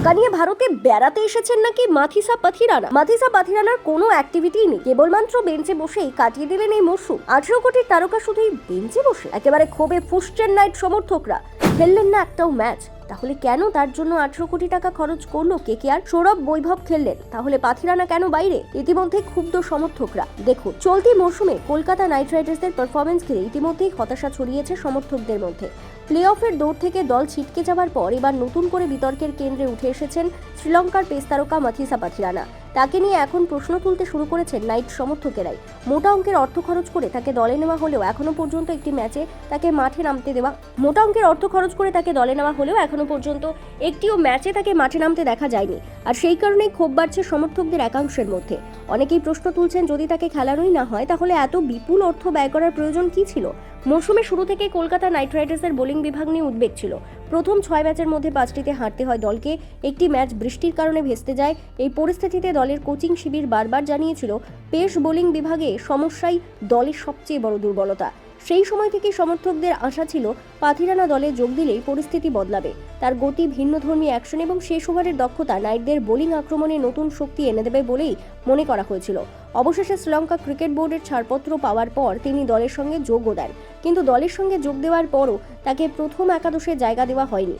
টাকা নিয়ে ভারতে বেড়াতে এসেছেন নাকি মাথিসা পাথিরানা। মাথিসা পাথিরানার কোনো অ্যাক্টিভিটিই নেই, কেবলমাত্র বেঞ্চে বসেই কাটিয়ে দিলেন এই মরশুম। 18 কোটির তারকা শুধুই বেঞ্চে বসে একেবারে ক্ষোভে ফুসছেন নাইট সমর্থকরা। খেললেন না একটাও ম্যাচ, তাহলে কেন তার জন্য 18 কোটি টাকা খরচ করলো কেকেআর? সৌরভ বৈভব খেললেন, তাহলে পাথিরানা কেন বাইরে? ইতিমধ্যে ক্ষুব্ধ সমর্থকরা। দেখুন, চলতি মরশুমে কলকাতা নাইট রাইডার্সের পারফরমেন্স ঘিরে ইতিমধ্যেই হতাশা ছড়িয়েছে সমর্থকদের মধ্যে। প্লে অফের দৌড় থেকে দল ছিটকে যাওয়ার পর এবার নতুন করে বিতর্কের কেন্দ্রে উঠে এসেছেন শ্রীলঙ্কার পেস তারকা মাথিসা পাথিরানা। তাকে নিয়ে এখন প্রশ্ন তুলতে শুরু করেছেন নাইট সমর্থকেরাই। মোটা অঙ্কের অর্থ খরচ করে তাকে দলে নেওয়া হলেও এখনো পর্যন্ত একটিও ম্যাচে তাকে মাঠে নামতে দেখা যায়নি। আর সেই কারণেই ক্ষোভ বাড়ছে সমর্থকদের একাংশের মধ্যে। অনেকেই প্রশ্ন তুলছেন, যদি তাকে খেলানোই না হয় তাহলে এত বিপুল অর্থ ব্যয় করার প্রয়োজন কি ছিল? মরশুমের শুরু থেকে কলকাতা নাইট রাইডার্সের বোলিং বিভাগ নিয়ে উদ্বেগ ছিল। প্রথম 6 ম্যাচের মধ্যে 5টিতে হারতে হয় দলকে। একটি ম্যাচ বৃষ্টির কারণে ভেস্তে যায়। এই পরিস্থিতিতে দলের কোচিং শিবির বারবার জানিয়েছিল পেস বোলিং বিভাগে সমস্যাই দলের সবচেয়ে বড় দুর্বলতা। সেই সময় থেকে সমর্থকদের আশা ছিল পাথিরানা দলে যোগ দিলেই পরিস্থিতি বদলাবে। তার গতি, ভিন্নধর্মী অ্যাকশন এবং শেষ ওভারের দক্ষতা নাইটদের বোলিং আক্রমণে নতুন শক্তি এনে দেবে বলেই মনে করা হয়েছিল। অবশেষে শ্রীলঙ্কা ক্রিকেট বোর্ডের ছাড়পত্র পাওয়ার পর তিনি দলের সঙ্গে যোগও দেন, কিন্তু দলের সঙ্গে যোগ দেওয়ার পরও তাকে প্রথম একাদশে জায়গা দেওয়া হয়নি।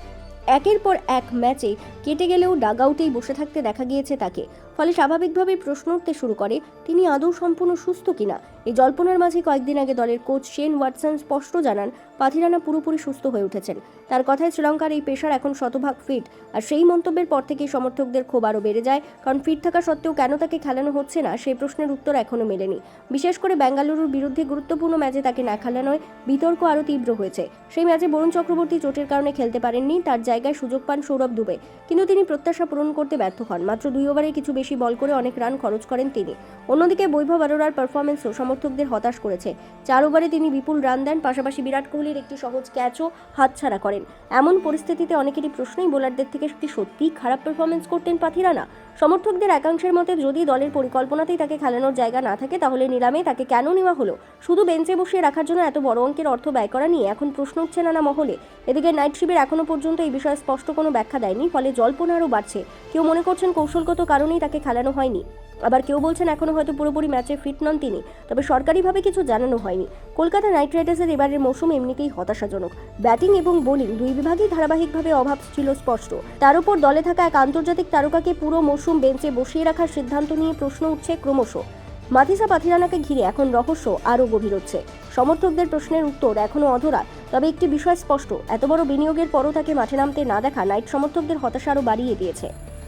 একের পর এক ম্যাচে কেটে গেলেও ডাগআউটেই বসে থাকতে দেখা গিয়েছে তাকে। ফলে স্বাভাবিকভাবেই প্রশ্ন উঠতে শুরু করে, তিনি আদৌ সম্পূর্ণ সুস্থ কিনা। এই জল্পনার মাঝে কয়েকদিন আগে দলের কোচ শেন ওয়াটসন স্পষ্ট জানান পাথিরানা পুরোপুরি সুস্থ হয়ে উঠেছেন। তার কথায় শ্রীলঙ্কার এই পেসার এখন শতভাগ ফিট। আর সেই মন্তব্যের পর থেকেই সমর্থকদের ক্ষোভ আরও বেড়ে যায়, কারণ ফিট থাকা সত্ত্বেও কেন তাকে খেলানো হচ্ছে না সেই প্রশ্নের উত্তর এখনো মেলেনি। বিশেষ করে বেঙ্গালুরুর বিরুদ্ধে গুরুত্বপূর্ণ ম্যাচে তাকে না খেলানোয় বিতর্ক আরও তীব্র হয়েছে। সেই ম্যাচে বরুণ চক্রবর্তী চোটের কারণে খেলতে পারেননি, তার জায়গায় সুযোগ পান সৌরভ দুবে, কিন্তু তিনি প্রত্যাশা পূরণ করতে ব্যর্থ হন। মাত্র 2 ওভারে কিছু বেশি বল করে অনেক রান খরচ করেন তিনি। অন্যদিকে বৈভব অরোরার পারফরমেন্সও সমর্থকদের হতাশ করেছে। 4 ওভারে তিনি বিপুল রান দেন, পাশাপাশি বিরাট কোহলির একটি সহজ ক্যাচও হাতছাড়া করেন। এমন পরিস্থিতিতে অনেকেরই প্রশ্নই, বোলারদের থেকে কি সত্যিই খারাপ পারফরমেন্স করতেন পাথিরানা? সমর্থকদের একাংশের মতে, যদি দলের পরিকল্পনাতেই তাকে খেলানোর জায়গা না থাকে তাহলে নিলামে তাকে কেন নেওয়া হলো? শুধু বেঞ্চে বসিয়ে রাখার জন্য এত বড় অঙ্কের অর্থ ব্যয় করা নিয়ে এখন প্রশ্ন উঠছে নানা মহলে। এদিকে নাইট শিবির এখনো পর্যন্ত এই বিষয়ে স্পষ্ট কোনো ব্যাখ্যা দেয়নি, ফলে জল্পনা আরও বাড়ছে। কেউ মনে করছেন কৌশলগত কারণেই তাকে খেলানো হয়নি, আবার কেউ বলছেন এখনো হয়তো পুরোপুরি ম্যাচে ফিট নন তিনি, তবে সরকারিভাবে কিছু জানানো হয়নি। কলকাতা নাইট রাইডার্সের এবারের মৌসুম এমনিতেই হতাশাজনক। ব্যাটিং এবং বোলিং দুই বিভাগেই ধারাবাহিকভাবে অভাব ছিল স্পষ্ট। তার উপর দলে থাকা এক আন্তর্জাতিক তারকাকে পুরো মৌসুম বেঞ্চে বসিয়ে রাখার সিদ্ধান্ত নিয়ে প্রশ্ন উঠছে ক্রমশ। মাথিসা পাথিরানাকে ঘিরে এখন রহস্য আরও গভীর হচ্ছে। সমর্থকদের প্রশ্নের উত্তর এখনো অধরা, তবে একটি বিষয় স্পষ্ট, এত বড় বিনিয়োগের পরও তাকে মাঠে নামতে না দেখা নাইট সমর্থকদের হতাশা আরও বাড়িয়ে দিয়েছে।